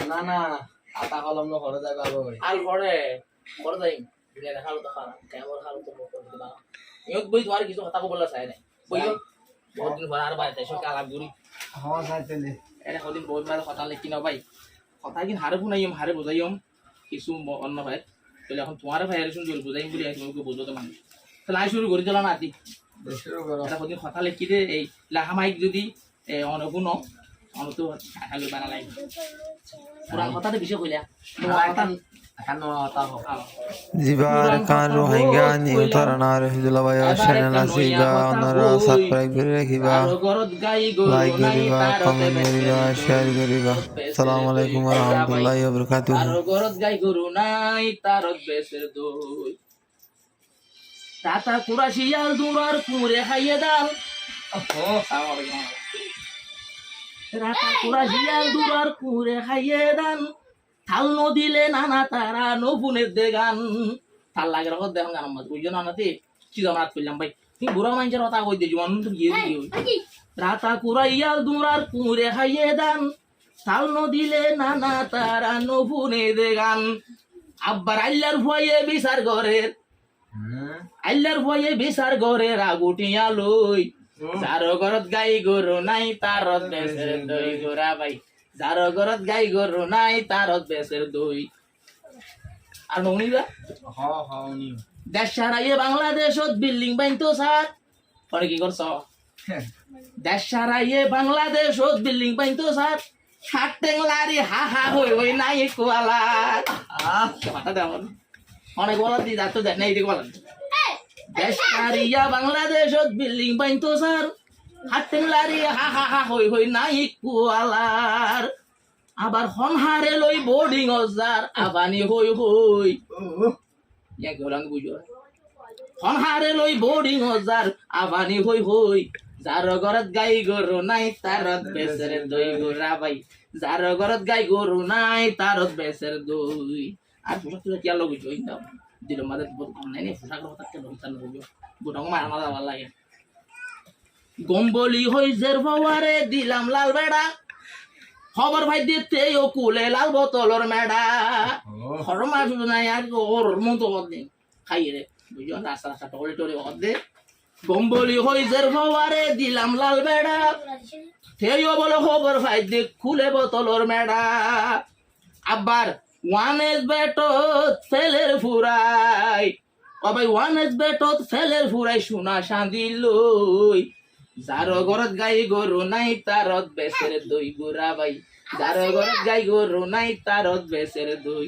না না আতা কলম না ঘরে যাবে আলো আর ঘরে যাই দুনিয়া দেখালো তো খারাপ কেমন খালো তো করে দিবা ইয়ক বই তোমার কিছু কথা বলা চাই নাই বইও বহুত দিন পর আর বাইতে এসে কালাম গুরি হ্যাঁ চাইতেলি এটা কদিন বহুত মার কথা লিখি না ভাই কথা কিন্তু হারে শুনাইম হারে বুঝাইম কিছু অন্য ভাই তাহলে এখন তোমার ভাই আর শুন বুঝাইম বলি তোমাকে বুঝতে মানুষ তাহলে আই শুরু করে দিলাম না আতি শুরু করো এটা কদিন কথা লিখি দে এই লাহা মাইক যদি অনগুণ অনতো খালি বানালাই পুরান কথাতে বেশি কইলা কথা এখন আতা হোক জিবার কান রোহিঙ্গা নিউতারনা রহিদুল্লাহ ভাই চ্যানেল আসিবা অনরা সাবস্ক্রাইব করে রাখিবা লাইক করিবা কমেন্ট করিবা শেয়ার করিবা আসসালামু আলাইকুম ওয়া রাহমাতুল্লাহি ওয়া বারাকাতুহু আর গরত গাই গরু নাই তারত বেসের দই তাতা কুরাশিয়াল দুরার কুরে খাইয়ে দাল রাতা কুরাশিয়াল দুরার কুরে খাইয়ে দান থাল নদিলে নানা তারা নপুনের দে গান থাল লাগে রকম দেখুন গান আমার বুঝছো না নাতে চিজনাত করলাম ভাই তুমি বুড়া মানুষের কথা কই দিয়ে জীবন তো গিয়ে দিও রাতা কুরাইয়াল দুরার কুরে খাইয়ে দান থাল নদিলে নানা তারা নপুনে দে গান আব্বার আল্লার ভয়ে বিচার ঘরের আল্লার ভয়ে বিচার ঘরের আগুটিয়া লই যার ঘরত গাই গরু নাই তারত বেসের দই গোরা ভাই যার ঘরত গাই গরু নাই তারত বেসের দই আর ননিবা হ্যাঁ হ্যাঁ উনি দেশ সারাইয়ে বাংলাদেশত বিল্ডিং বাইনতো স্যার পরে কি করছ দেশ সারাইয়ে বাংলাদেশত বিল্ডিং বাইনতো স্যার ষাট টেংলারি হা হা হই নাই কোয়ালার কথা দেওয়া অনেক বলা দি যাতো দেখ নাই বলা দেশ সারিয়া বাংলাদেশত বিল্ডিং বাইনতো স্যার হাত টেংলারি হা হা হা হই নাই কোয়ালার আবার হনহারে লই বোর্ডিং অজার আবানি হই ইয়া গলাং বুঝো হনহারে লই বোর্ডিং অজার আবানি হই যার ঘরত গাই গরু নাই তারত বেসের দই গোরা ভাই যার ঘরত গাই গরু নাই তারত বেসের দই আর পোশাক তুলে কি আলো বুঝো ইন্দা দিল মাদে বহুত কম নাই পোশাক কথা কে দইতান বুঝো বুড়া মারা মারা ভালো লাগে গম্বলি হই জের বাবারে দিলাম লাল বেড়া খবর ভাই দিতে ও কুলে লাল বোতলর মেডা হরমা শুধু নাই আর ওর মতো অর্ধে খাইয়ে রে বুঝো রাস্তা রাস্তা টলে টলে অর্ধে গম্বলি হই জের বাবারে দিলাম লাল বেড়া থেইও বলে খবর ভাই দিক খুলে বোতলর মেডা আবার ওয়ান এস বেটত ফেলের ফুরাই ও ভাই ওয়ান এস বেটত ফেলের ফুরাই সোনা শান্তি লই যার ঘরত গাই গরু নাই তারত বেসের দই গোরা ভাই যার ঘরত গাই গরু নাই তারত বেসের দই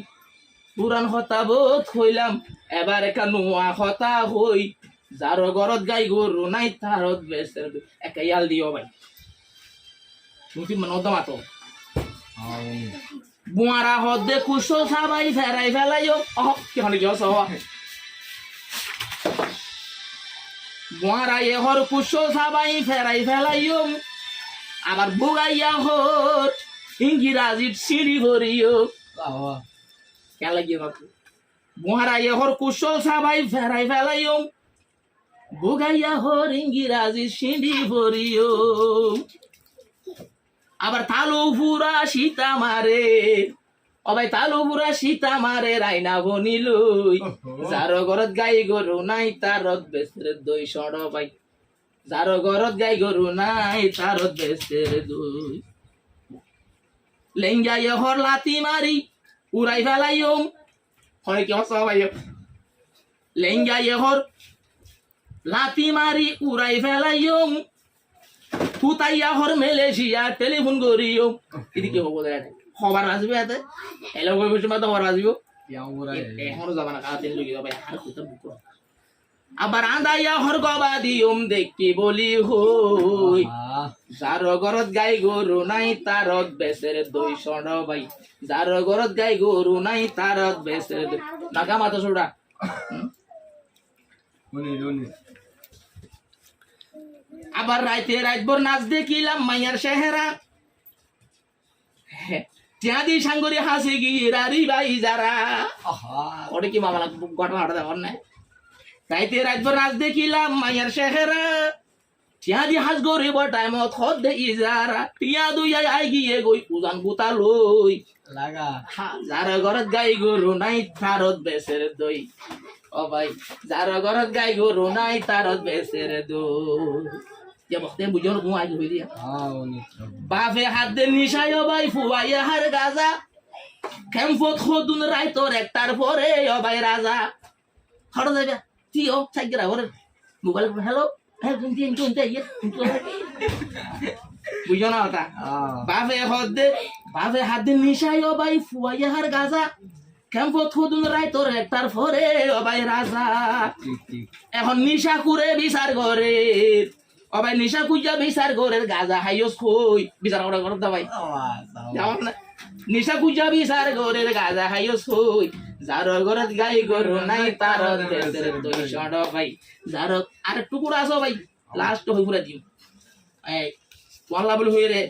পুরান হতা বোধ হইলাম এবার একা নোয়া হতা হই যার ঘরত গাই গরু নাই তারত বেসের দই একা ইয়াল দিও ভাই তুমি মানে ওদা মাতো বুয়ারা হদ দে খুশো সাবাই ফেরাই ফেলাইও কি হলে কি হস বুয়ারা হর কুশো সাবাই ফেরাই ফেলাইও আবার বুগাইয়া হর ইংরাজির সিঁড়ি ভরিও কেন লাগিয়ে বাপু বুয়ারা হর কুশো সাবাই ফেরাই ফেলাইও বুগাইয়া হর ইংরাজির সিঁড়ি ভরিও আবার তালু পুরা সীতা মারে ও ভাই তালু পুরা সীতা মারে রাইনা বনিলই যার ঘরত গাই গরু নাই তারত বেসের দই সড় ভাই যার ঘরত গাই গরু নাই তারত বেসের দই লেঙ্গাই হর লাতি মারি উড়াই ফেলাইও হয় কি হস ভাই লেঙ্গাই হর লাতি মারি উড়াই ফেলাইও তুতাইয়া হর মালয়েশিয়া টেলিফোন করিও এদিকে হবো খবর আসবে এতে এলো কই বসে মাথা খবর আসবে এখনো যাবা না কাতিন লই যাবে আর কত বুক আবার আন্দাইয়া হর গবা দিউম দেখি বলি হই যার ঘরত গাই গরু নাই তারত বেসের দই সড় ভাই যার ঘরত গাই গরু নাই তারত বেসের দই নাকা মাথা সোডা আবার রাইতে রাতভর নাচ দেখিলাম মাইয়ার চেহারা চাঁদি সাঙ্গরি হাসি গিরারি ভাই যারা ওটা কি মামলা ঘটনাটা দেওয়ার নাই রাইতে রাতভর নাচ দেখিলাম মাইয়ার চেহারা টিয়া দি হাজ গরিব টাইমত হদ দে ইজারা টিয়া দুই আই গিয়ে গই উজান গুতা লই লাগা যার ঘরত গাই গরু নাই তারত বেসের দই ও ভাই যার ঘরত গাই গরু নাই তারত বেসের দই যে বখতে বুঝন কো আই হই দিয়া উনি বাফে হাত দে নিশায় ভাই ফুয়াইয়া হার গাজা কেমফত খদুন রাই তোর একটার পরে ও ভাই রাজা হড় যাবে তুই ও সাইগরা ওরে মোবাইল হ্যালো হ্যাঁ কিন্তু ইয়ে বুঝো না ওটা বাফে হাত দে নিশায় ও ভাই ফুয়াইয়া হার গাজা কেমফত খদুন রাই তোর একটার পরে ও ভাই রাজা ঠিক ঠিক এখন নিশা করে বিচার করে ও ভাই নিশা খুঁজা বিচার করে গাজা হাইয়স কই বিচার করে করতে ভাই যাও না নিশা খুঁজা বিচার করে গাজা হাইয়স কই যার ঘরত গাই গরু নাই তার দেশের দই শড ভাই যার আর টুকুরা আছো ভাই লাস্ট হই পুরা দিও এই ওয়াল্লা বল হই রে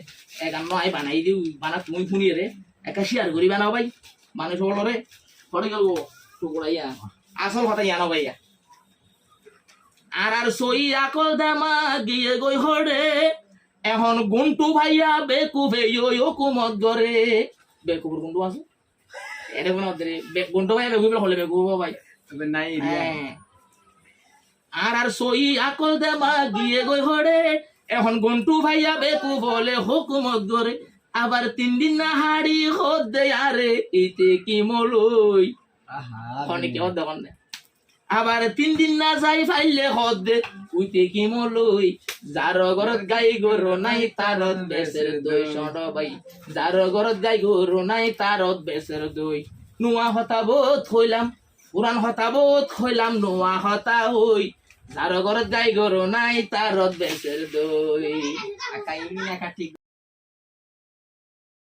এক আন্ন আই বানাই দিও বানা তুমি শুনি রে একা শেয়ার করি বানাও ভাই মানুষ বলরে পড়ে গেল টুকুরাইয়া আসল কথা জানো ভাইয়া আর সই আকল দামা গিয়ে গই হরে এখন গুন্টু ভাইয়া বেকুবে ইয়ো কুমত গরে বেকুবর গুন্টু আছে এটা কোন দরে গুন্টু ভাইয়া বেকুবে হলে বেকুব ভাই তবে নাই আর সই আকল দামা গিয়ে গই হরে এখন গুন্টু ভাইয়া বেকু বলে হুকুমত গরে আবার 3 দিন না হাড়ি হদ দে আরে ইতে কি মলই আহা অনেকে হদ দেখুন আবার 3 দিন না যাই ফাইলে হদ দে উইতে কি মলই যার ঘরত গাই গরু নাই তারত বেসের দই শড ভাই যার ঘরত গাই গরু নাই তারত বেসের দই নুয়া হতাবত হইলাম পুরান হতাবত হইলাম নুয়া হতা হই যার ঘরত গাই গরু নাই তারত বেসের দই আকাই মিনা কাটি